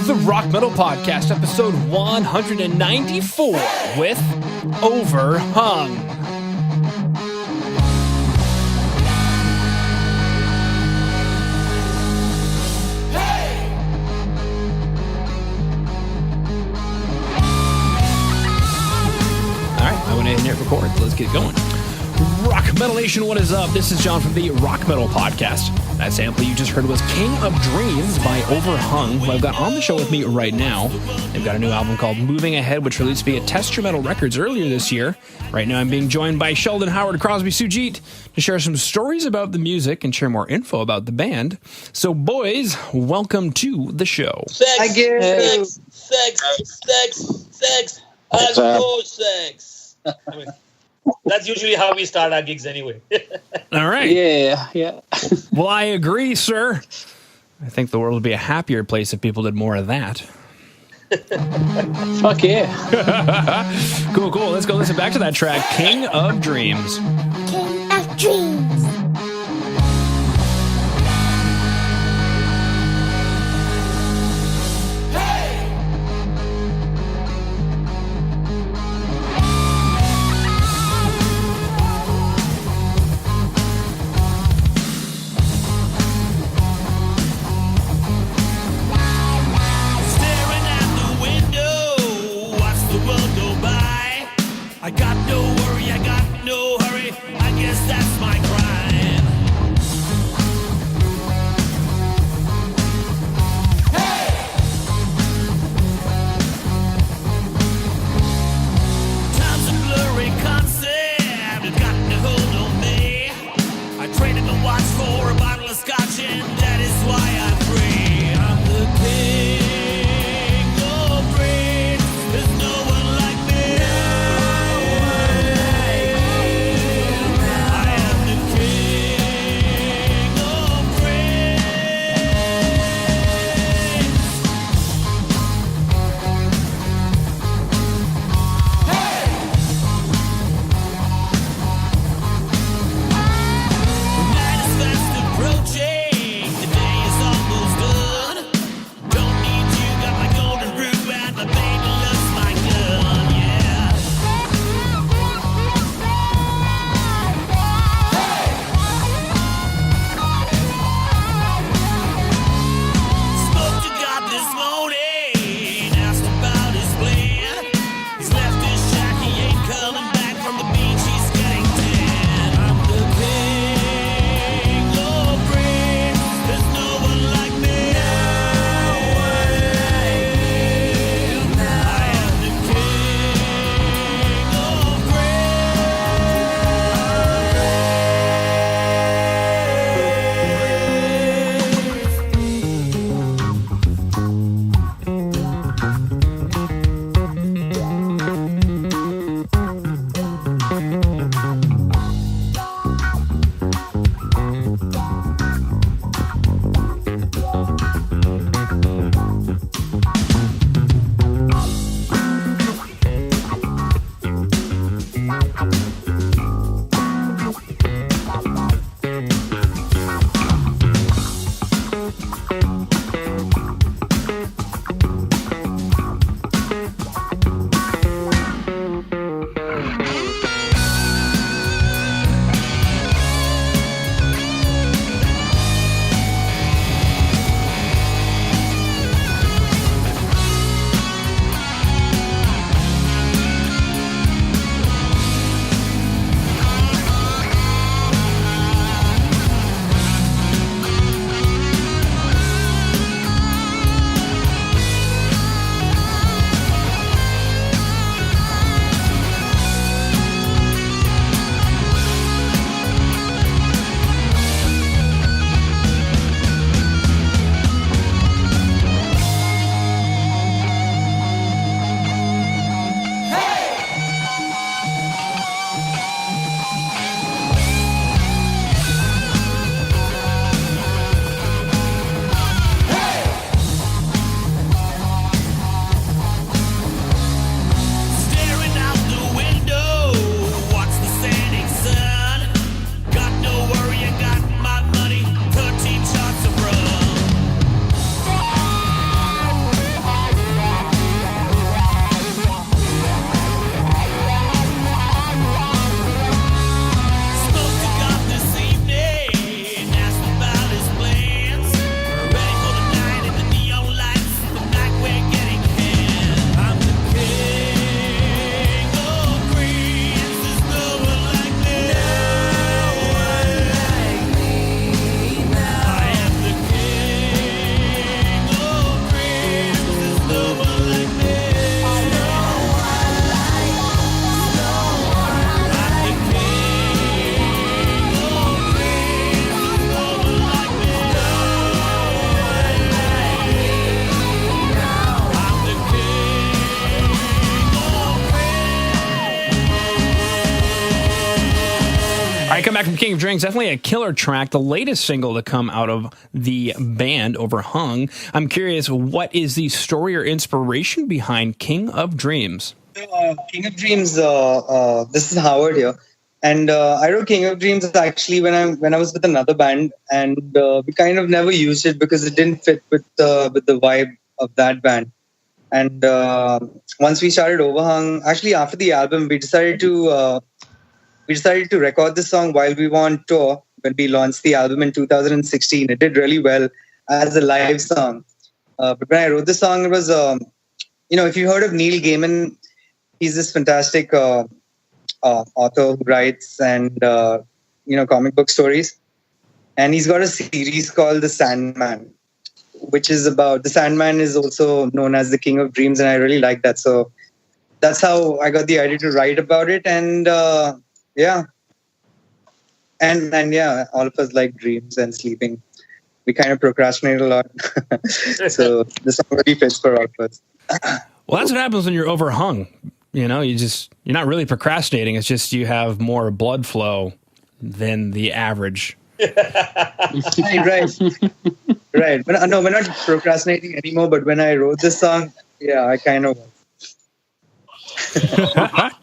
the Rock Metal Podcast, episode 194 with Overhung. All right, I went ahead and hit record. Let's get going. Rock Metal Nation, what is up? This is John from the Rock Metal Podcast. That sample you just heard was King of Dreams by Overhung, who I've got on the show with me right now. They've got a new album called Moving Ahead, which released via Test Your Metal Records earlier this year. Right now I'm being joined by Sheldon Howard Crosby Sujit to share some stories about the music and share more info about the band. So boys, welcome to the show. Sex. That's usually how we start our gigs anyway. All right. Yeah. Well, I agree, sir. I think the world would be a happier place if people did more of that. Fuck yeah. Cool. Let's go listen back to that track, King of Dreams. King of Dreams. I got no worry, I got no hurry. I guess that's my crime. right, come back from King of Drinks. Definitely a killer track. The latest single to come out of the band, Overhung. I'm curious, what is the story or inspiration behind King of Dreams? King of Dreams. This is Howard here, and I wrote King of Dreams actually when I was with another band, and we kind of never used it because it didn't fit with the vibe of that band. And once we started Overhung, actually after the album, we decided to record this song while we were on tour when we launched the album in 2016. It did really well as a live song. But when I wrote the song, it was if you heard of Neil Gaiman. He's this fantastic author who writes and comic book stories, and he's got a series called The Sandman, which is about the Sandman is also known as the King of Dreams, and I really like that. So that's how I got the idea to write about it, and all of us like dreams and sleeping. We kind of procrastinate a lot, so the song really fits for all of us. Well, that's what happens when you're overhung. You're not really procrastinating. It's just you have more blood flow than the average. Right. But, no, we're not procrastinating anymore. But when I wrote this song, I kind of.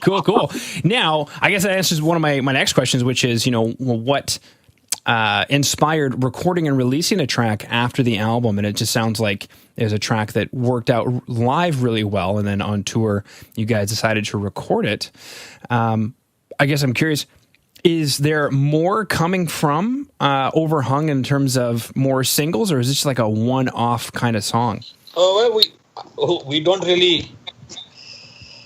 Cool. Now, I guess that answers one of my next questions, which is, what inspired recording and releasing a track after the album? And it just sounds like there's a track that worked out live really well, and then on tour, you guys decided to record it. I guess I'm curious, is there more coming from Overhung in terms of more singles, or is this like a one-off kind of song? We don't really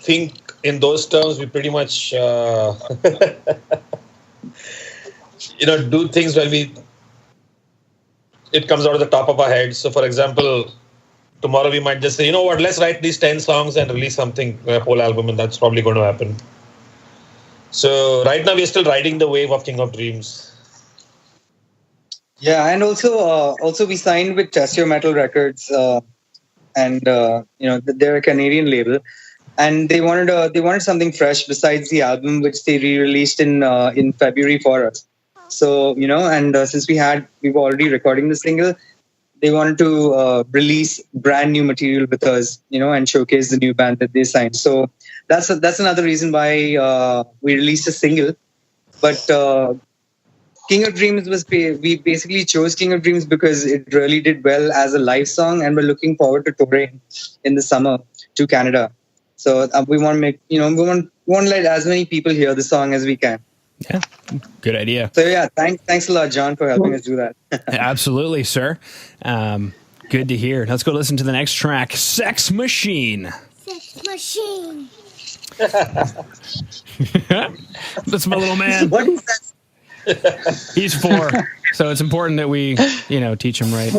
think in those terms. We pretty much do things when it comes out of the top of our head. So, for example, tomorrow we might just say, let's write these 10 songs and release something, a whole album, and that's probably going to happen. So right now we're still riding the wave of King of Dreams. Yeah, and also we signed with Tessio Metal Records, and they're a Canadian label, and they wanted something fresh besides the album, which they re-released in February for us. So since we were already recording the single, they wanted to release brand new material with us, and showcase the new band that they signed. So that's another reason why we released a single. But King of Dreams we basically chose King of Dreams because it really did well as a live song, and we're looking forward to touring in the summer to Canada. So we want to make we want to let as many people hear the song as we can. Yeah, good idea. So thanks a lot, John, for helping us do that. Absolutely, sir. Good to hear. Let's go listen to the next track, Sex Machine. Sex Machine. That's my little man. What is that? He's 4, so it's important that we, teach him right.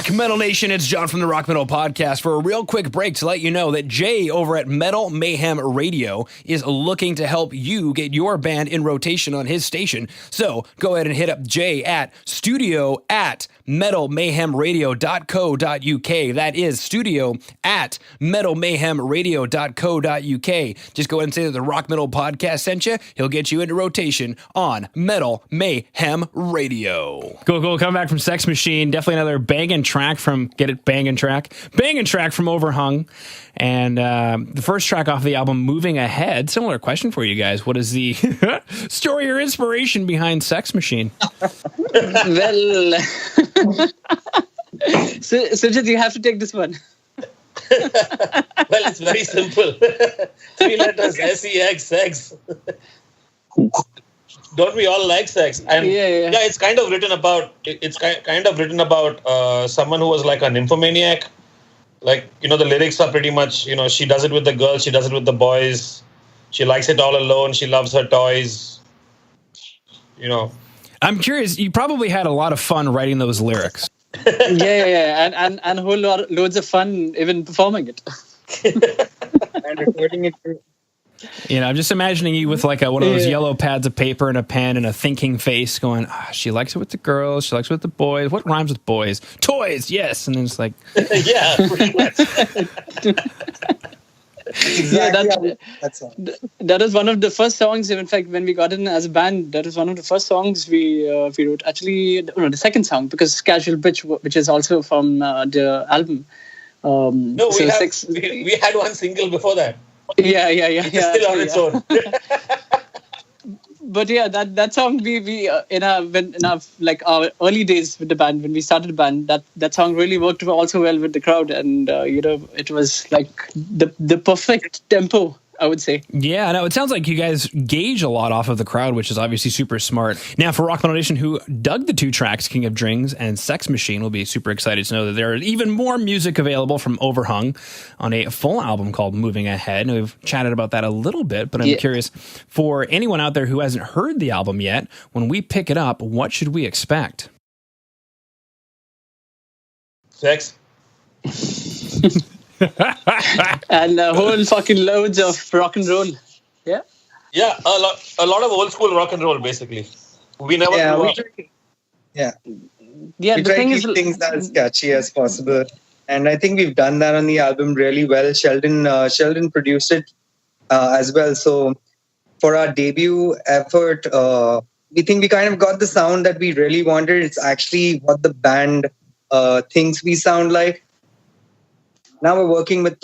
Rock Metal Nation, it's John from the Rock Metal Podcast for a real quick break to let you know that Jay over at Metal Mayhem Radio is looking to help you get your band in rotation on his station. So go ahead and hit up Jay at studio@metalmayhemradio.co.uk. That is studio@metalmayhemradio.co.uk. Just go ahead and say that the Rock Metal Podcast sent you. He'll get you into rotation on Metal Mayhem Radio. Go, come back from Sex Machine. Definitely another banging track from, get it, banging track from Overhung. And the first track off the album, Moving Ahead. Similar question for you guys. What is the story or inspiration behind Sex Machine? Well, Sujit, you have to take this one. Well, it's very simple. 3 letters, S-E-X, sex. Don't we all like sex? And yeah, it's kind of written about. It's kind of written about someone who was like a nymphomaniac. Like, you know, the lyrics are pretty much, you know, she does it with the girls, she does it with the boys. She likes it all alone. She loves her toys. You know. I'm curious. You probably had a lot of fun writing those lyrics. and a whole loads of fun even performing it. And recording it too. You know, I'm just imagining you with like one of those yellow pads of paper and a pen and a thinking face going, she likes it with the girls, she likes it with the boys. What rhymes with boys? Toys, yes. And then it's like... Yeah, pretty much. Exactly. That was one of the first songs. In fact, when we got in as a band, that was one of the first songs we wrote. Actually, no, the second song, because Casual Bitch, which is also from the album. No, we had one single before that. Yeah. It's still on its own. But yeah, that song we in our like our early days with the band, when we started the band, that song really worked also well with the crowd, and it was like the perfect tempo, I would say. Yeah, no, it sounds like you guys gauge a lot off of the crowd, which is obviously super smart. Now, for Rock Metal Nation, who dug the 2 tracks, King of Drings and Sex Machine, will be super excited to know that there is even more music available from Overhung on a full album called Moving Ahead. And we've chatted about that a little bit, but I'm curious, for anyone out there who hasn't heard the album yet, when we pick it up, what should we expect? Sex. And a whole fucking loads of rock and roll. Yeah, a lot of old school rock and roll, basically. We never grew up. We the try thing to is, keep things as catchy as possible, and I think we've done that on the album really well. Sheldon produced it as well. So for our debut effort, we think we kind of got the sound that we really wanted. It's actually what the band thinks we sound like. Now we're working with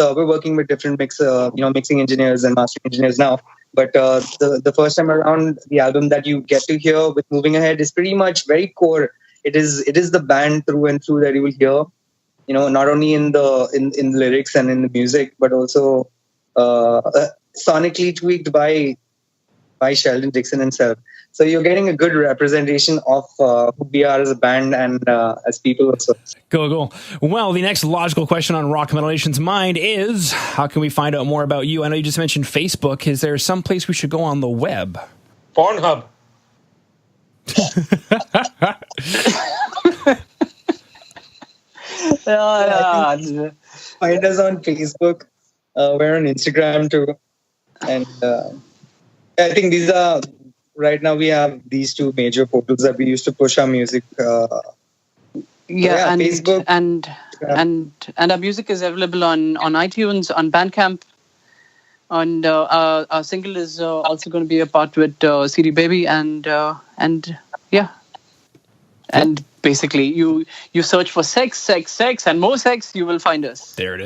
different mixing engineers and mastering engineers now. But the first time around, the album that you get to hear with Moving Ahead is pretty much very core. It is the band through and through that you will hear. You know, not only in the lyrics and in the music, but also sonically tweaked by Sheldon Dixon himself. So you're getting a good representation of who we are as a band and as people also. Go. Well, the next logical question on Rock Metal Nation's mind is, how can we find out more about you? I know you just mentioned Facebook. Is there some place we should go on the web? Pornhub. Find us on Facebook. We're on Instagram too. And I think these are... Right now, we have these 2 major portals that we use to push our music. and Facebook. And our music is available on iTunes, on Bandcamp, and our single is also going to be a part with CD Baby, and basically you search for sex, and more sex, you will find us. There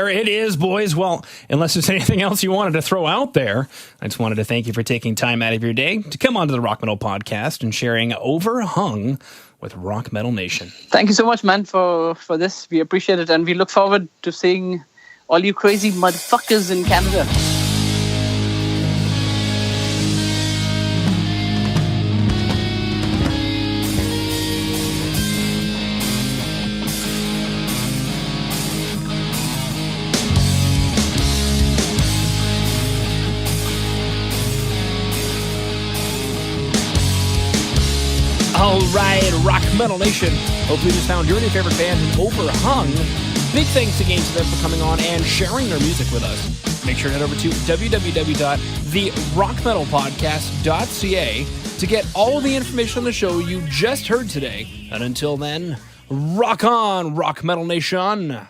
it is, boys. Well, unless there's anything else you wanted to throw out there, I just wanted to thank you for taking time out of your day to come onto the Rock Metal Podcast and sharing Overhung with Rock Metal Nation. Thank you so much, man, for this. We appreciate it, and we look forward to seeing all you crazy motherfuckers in Canada. All right, Rock Metal Nation. Hopefully you just found your new favorite band in Overhung. Big thanks again to them for coming on and sharing their music with us. Make sure to head over to www.therockmetalpodcast.ca to get all the information on the show you just heard today. And until then, rock on, Rock Metal Nation.